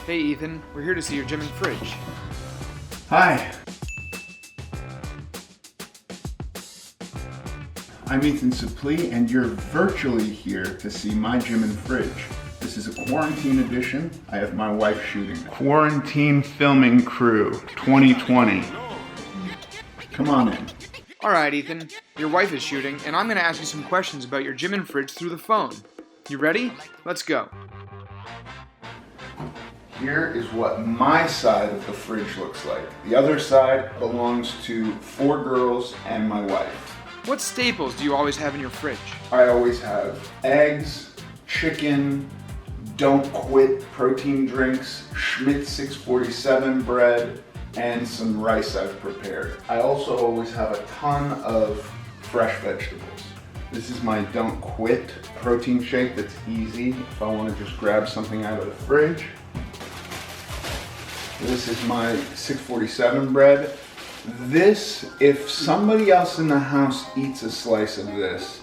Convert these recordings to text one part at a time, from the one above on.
Hey Ethan, we're here to see your gym and fridge. Hi. I'm Ethan Suplee, and you're virtually here to see my gym and fridge. This is a quarantine edition. I have my wife shooting. Quarantine filming crew 2020. Come on in. Alright Ethan, your wife is shooting, and I'm going to ask you some questions about your gym and fridge through the phone. You ready? Let's go. Here is what my side of the fridge looks like. The other side belongs to 4 girls and my wife. What staples do you always have in your fridge? I always have eggs, chicken, Don't Quit protein drinks, Schmidt 647 bread, and some rice I've prepared. I also always have a ton of fresh vegetables. This is my Don't Quit protein shake that's easy if I want to just grab something out of the fridge. This is my 647 bread. This, if somebody else in the house eats a slice of this,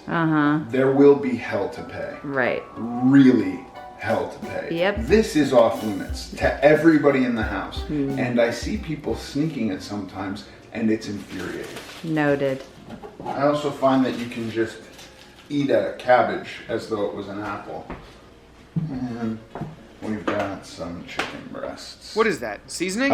there will be hell to pay. Right. Really hell to pay. Yep. This is off limits to everybody in the house. And I see people sneaking it sometimes, and it's infuriating. Noted. I also find that you can just eat a cabbage as though it was an apple. And we've got some chicken breasts. What is that, seasoning?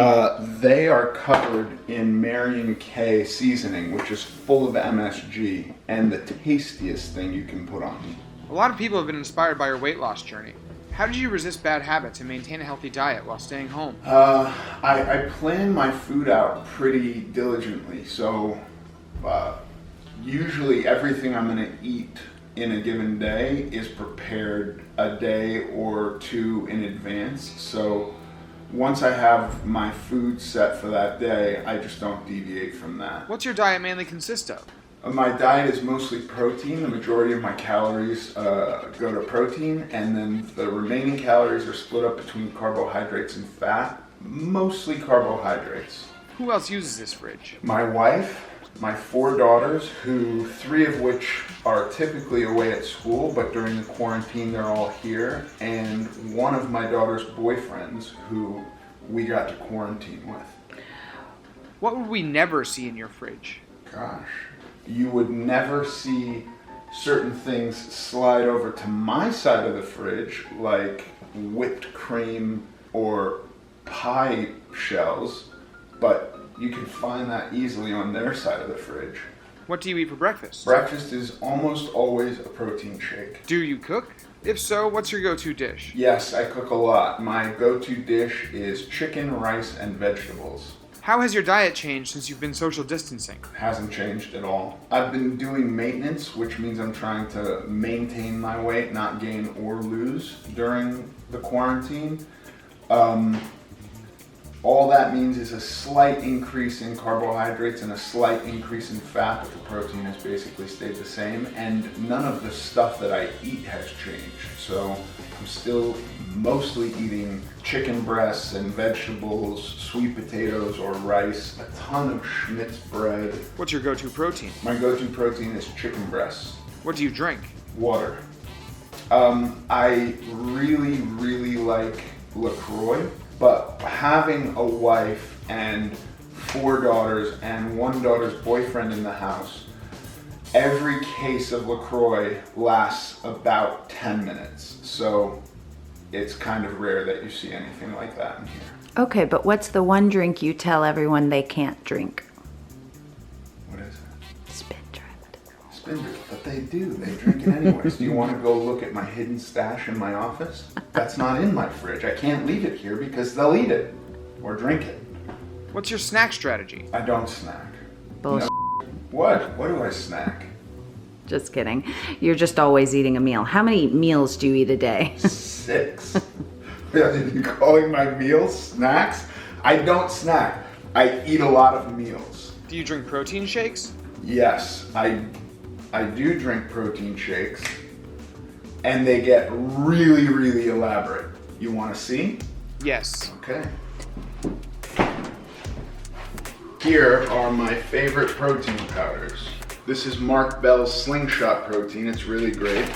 They are covered in Marion K seasoning, which is full of MSG, and the tastiest thing you can put on. A lot of people have been inspired by your weight loss journey. How did you resist bad habits and maintain a healthy diet while staying home? I plan my food out pretty diligently, so usually everything I'm going to eat in a given day is prepared a day or two in advance. So once I have my food set for that day, I just don't deviate from that. What's your diet mainly consist of? My diet is mostly protein. The majority of my calories go to protein, and then the remaining calories are split up between carbohydrates and fat, mostly carbohydrates. Who else uses this fridge? My wife, my 4 daughters, who 3 of which are typically away at school, but during the quarantine they're all here, and one of my daughter's boyfriends who we got to quarantine with. What would we never see in your fridge? Gosh, you would never see certain things slide over to my side of the fridge, like whipped cream or pie shells, but you can find that easily on their side of the fridge. What do you eat for breakfast? Breakfast is almost always a protein shake. Do you cook? If so, what's your go-to dish? Yes, I cook a lot. My go-to dish is chicken, rice, and vegetables. How has your diet changed since you've been social distancing? Hasn't changed at all. I've been doing maintenance, which means I'm trying to maintain my weight, not gain or lose during the quarantine. All that means is a slight increase in carbohydrates and a slight increase in fat, but the protein has basically stayed the same, and none of the stuff that I eat has changed. So I'm still mostly eating chicken breasts and vegetables, sweet potatoes or rice, a ton of Schmidt's bread. What's your go-to protein? My go-to protein is chicken breasts. What do you drink? Water. I really like LaCroix. But having a wife and 4 daughters and 1 daughter's boyfriend in the house, every case of LaCroix lasts about 10 minutes. So it's kind of rare that you see anything like that in here. Okay, but what's the one drink you tell everyone they can't drink? What is it? Spindrift. Spindrift, but they do. They drink it anyways. Do you want to go look at my hidden stash in my office? That's not in my fridge. I can't leave it here because they'll eat it or drink it. What's your snack strategy? I don't snack. Bullshit. No. What? What do I snack? Just kidding. You're just always eating a meal. How many meals do you eat a day? 6. Are you calling my meals snacks? I don't snack. I eat a lot of meals. Do you drink protein shakes? Yes, I do drink protein shakes, and they get really elaborate. You want to see? Yes. Okay. Here are my favorite protein powders. This is Mark Bell's Slingshot Protein. It's really great.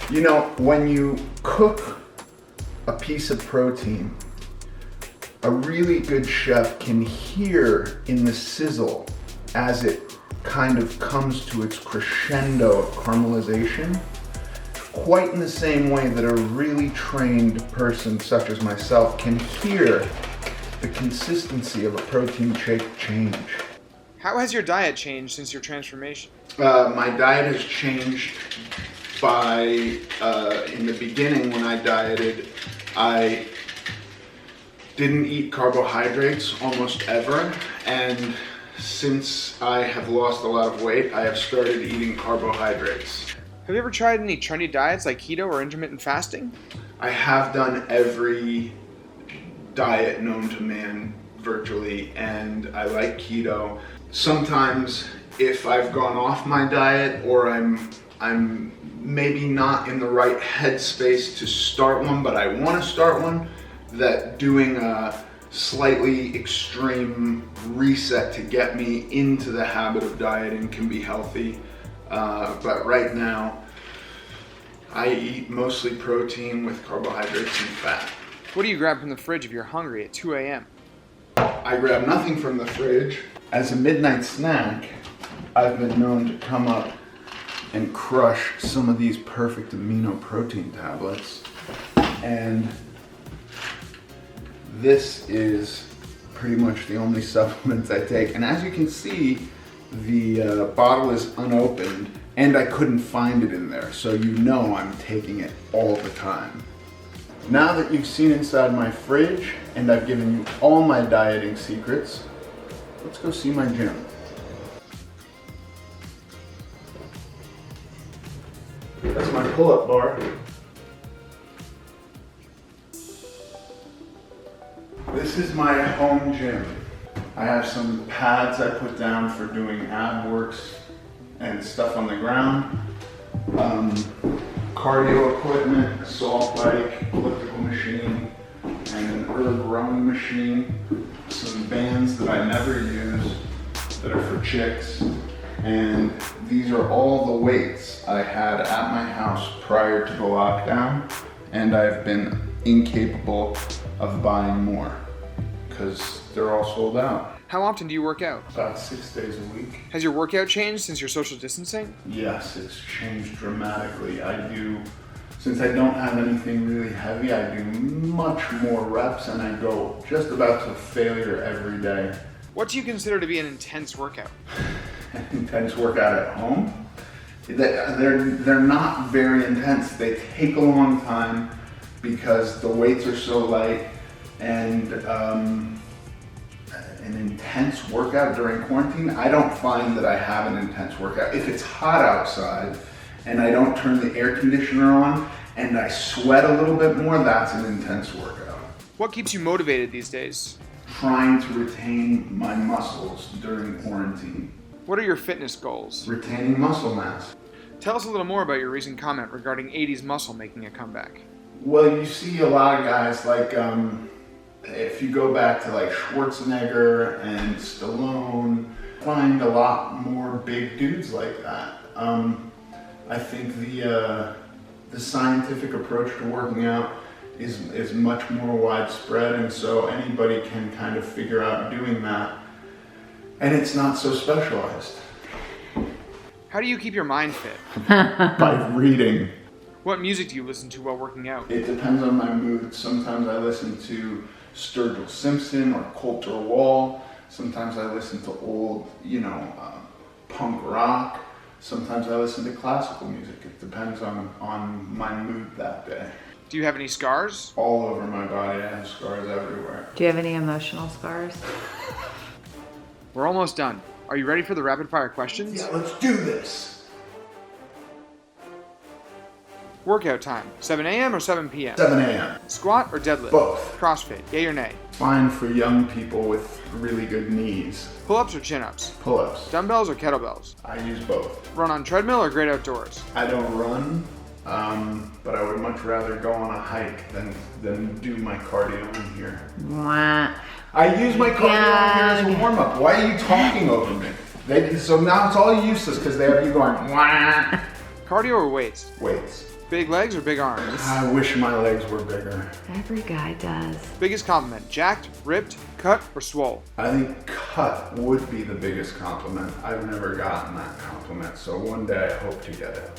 You know, when you cook a piece of protein, a really good chef can hear in the sizzle as it kind of comes to its crescendo of caramelization, quite in the same way that a really trained person such as myself can hear the consistency of a protein shake change. How has your diet changed since your transformation? My diet has changed by, in the beginning when I dieted, I didn't eat carbohydrates almost ever, and since I have lost a lot of weight, I have started eating carbohydrates. Have you ever tried any trendy diets like keto or intermittent fasting? I have done every diet known to man virtually, and I like keto. Sometimes if I've gone off my diet or I'm maybe not in the right headspace to start one, but I want to start one, that doing a slightly extreme reset to get me into the habit of dieting can be healthy. But right now, I eat mostly protein with carbohydrates and fat. What do you grab from the fridge if you're hungry at 2 a.m.? I grab nothing from the fridge. As a midnight snack, I've been known to come up and crush some of these perfect amino protein tablets. And this is pretty much the only supplements I take. And as you can see, the bottle is unopened and I couldn't find it in there. So you know I'm taking it all the time. Now that you've seen inside my fridge and I've given you all my dieting secrets, let's go see my gym. That's my pull-up bar. This is my home gym. I have some pads I put down for doing ab works and stuff on the ground. Cardio equipment, assault bike, elliptical machine, and an erg rowing machine. Some bands that I never use that are for chicks. And these are all the weights I had at my house prior to the lockdown, and I've been incapable of buying more because they're all sold out. How often do you work out? About 6 days a week. Has your workout changed since your social distancing? Yes, it's changed dramatically. Since I don't have anything really heavy, I do much more reps and I go just about to failure every day. What do you consider to be an intense workout? An intense workout at home? They're not very intense. They take a long time because the weights are so light, and an intense workout during quarantine, I don't find that I have an intense workout. If it's hot outside and I don't turn the air conditioner on and I sweat a little bit more, that's an intense workout. What keeps you motivated these days? Trying to retain my muscles during quarantine. What are your fitness goals? Retaining muscle mass. Tell us a little more about your recent comment regarding 80s muscle making a comeback. Well, you see a lot of guys like, if you go back to like Schwarzenegger and Stallone, find a lot more big dudes like that. I think the scientific approach to working out is much more widespread, and so anybody can kind of figure out doing that, and it's not so specialized. How do you keep your mind fit? By reading. What music do you listen to while working out? It depends on my mood. Sometimes I listen to Sturgill Simpson or Coulter Wall. Sometimes I listen to old, punk rock. Sometimes I listen to classical music. It depends on my mood that day. Do you have any scars? All over my body. I have scars everywhere. Do you have any emotional scars? We're almost done. Are you ready for the rapid fire questions? Yeah, let's do this. Workout time, 7 a.m. or 7 p.m.? 7 a.m. Squat or deadlift? Both. CrossFit, yay or nay? Fine for young people with really good knees. Pull-ups or chin-ups? Pull-ups. Dumbbells or kettlebells? I use both. Run on treadmill or great outdoors? I don't run, but I would much rather go on a hike than do my cardio in here. Wah. I use my cardio in here as a warm-up. Why are you talking over me? So now it's all useless because they have you going, wah. Cardio or weights? Weights. Big legs or big arms? I wish my legs were bigger. Every guy does. Biggest compliment, jacked, ripped, cut, or swole? I think cut would be the biggest compliment. I've never gotten that compliment, so one day I hope to get it.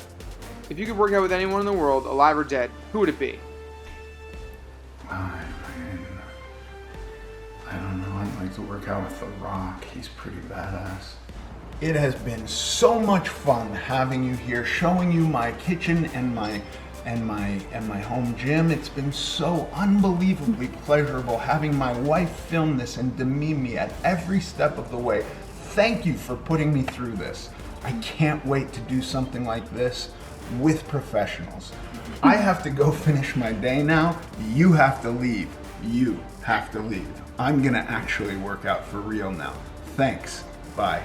If you could work out with anyone in the world, alive or dead, who would it be? I don't know. I'd like to work out with The Rock. He's pretty badass. It has been so much fun having you here, showing you my kitchen and my home gym. It's been so unbelievably pleasurable having my wife film this and demean me at every step of the way. Thank you for putting me through this. I can't wait to do something like this with professionals. I have to go finish my day now. You have to leave. You have to leave. I'm gonna actually work out for real now. Thanks. Bye.